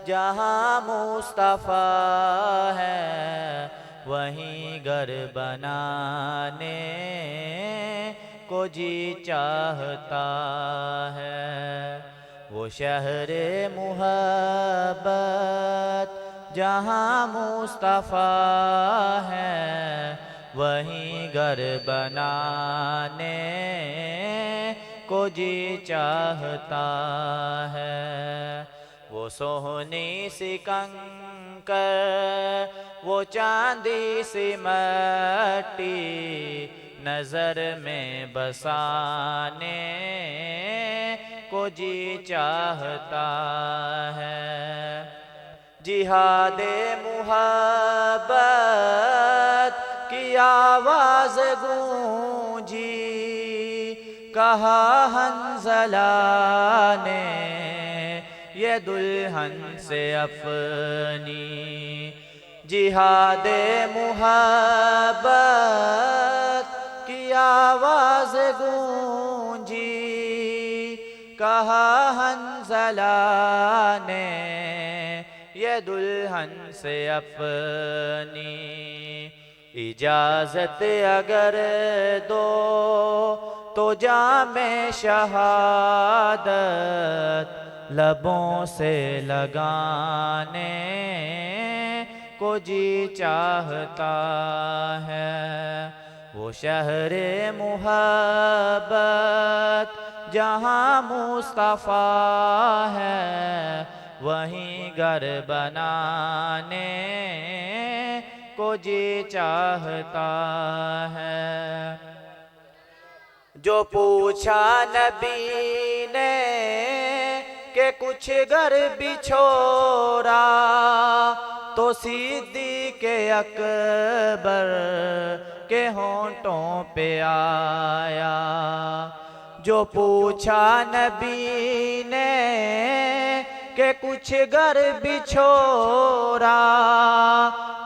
जहाँ मुस्तफ़ा है वहीं घर बनाने को जी चाहता है। वो शहरे मुहब्बत जहाँ मुस्तफ़ा है वहीं घर बनाने को जी चाहता है। वो सोहनी सी कंकर वो चांदी सी मट्टी नजर में बसाने को जी चाहता है। जिहादे मुहब्बत की आवाज गूंजी कहा हंज़ला ने ये दुल्हन से अपनी। जिहादे मुहब्बत की आवाज गूंजी कहा हंज़ला ने ये दुल्हन से अपनी। इजाज़त अगर दो तो जामे शहादत लबों से लगाने को जी चाहता है। वो शहरे मुहब्बत जहाँ मुस्तफ़ा है वहीं घर बनाने को जी चाहता है। जो पूछा नबी ने के कुछ घर बिछोरा तो सिद्दीक़ अकबर के होंठों पे आया। जो पूछा नबी ने के कुछ घर बिछोरा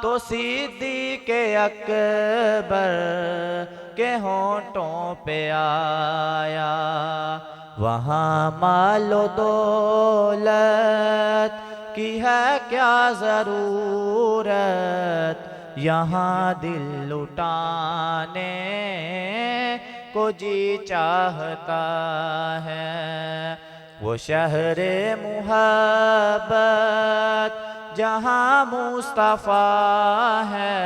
तो सिद्दीक़ अकबर के होंठों पे आया। वहाँ मालो दौलत की है क्या ज़रूरत यहाँ दिल लुटाने को जी चाहता है। वो शहरे मुहब्बत जहाँ मुस्तफ़ा है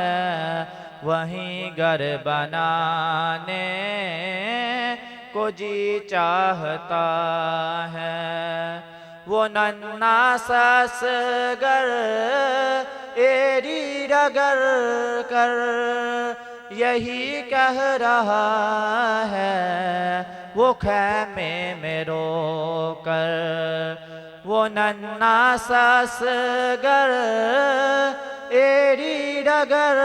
वहीं घर बनाने को जी चाहता है। वो नन्ना ससगर एरी रगर कर यही कह रहा है वो खैमे में रो कर। वो नन्ना ससगर एरी रगर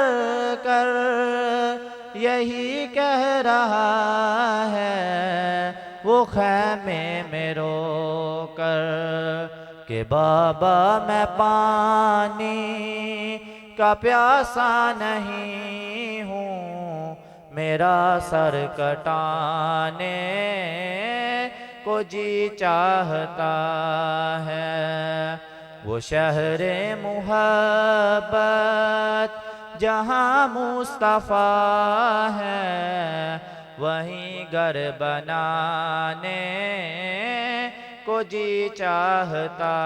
कर यही कह रहा है वो खैमे में रो कर कि बाबा मैं पानी का प्यासा नहीं हूँ मेरा सर कटाने को जी चाहता है। वो शहरे मुहब्बत जहाँ मुस्तफ़ा है वहीं घर बनाने को जी चाहता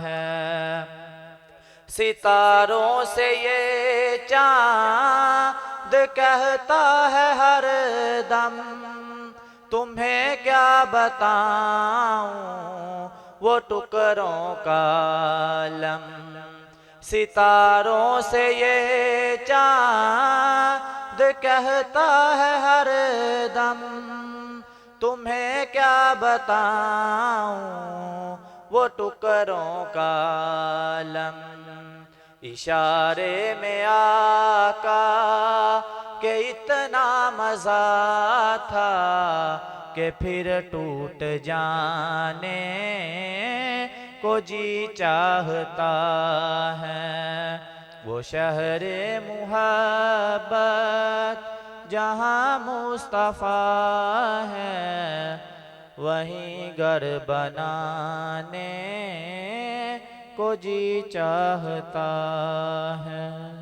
है। सितारों से ये चाँद कहता है हर दम तुम्हें क्या बताऊं वो टुकड़ों का आलम। सितारों से ये चाँद कहता है हर दम तुम्हें क्या बताऊं वो टुकड़ों का आलम। इशारे में आका के इतना मज़ा था कि फिर टूट जाने को जी चाहता है। वो शहरे मुहब्बत जहाँ मुस्तफ़ा है वहीं घर बनाने को जी चाहता है।